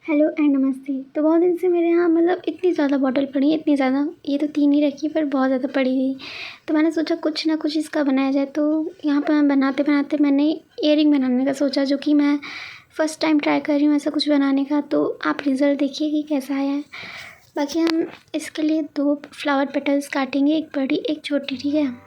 Hello and नमस्ते। तो बहुत दिन से मेरे यहाँ मतलब इतनी ज़्यादा बॉटल पड़ी है, इतनी ज़्यादा, ये तो 3 ही रखी है पर बहुत ज़्यादा पड़ी थी। तो मैंने सोचा कुछ ना कुछ इसका बनाया जाए। तो यहाँ पर मैं बनाते-बनाते मैंने इयररिंग बनाने का सोचा, जो कि मैं फ़र्स्ट टाइम ट्राई कर रही हूँ ऐसा कुछ बनाने का। तो आप रिज़ल्ट देखिए कि कैसा आया है। बाकी हम इसके लिए 2 फ्लावर पेटल्स काटेंगे, एक बड़ी एक छोटी, ठीक है।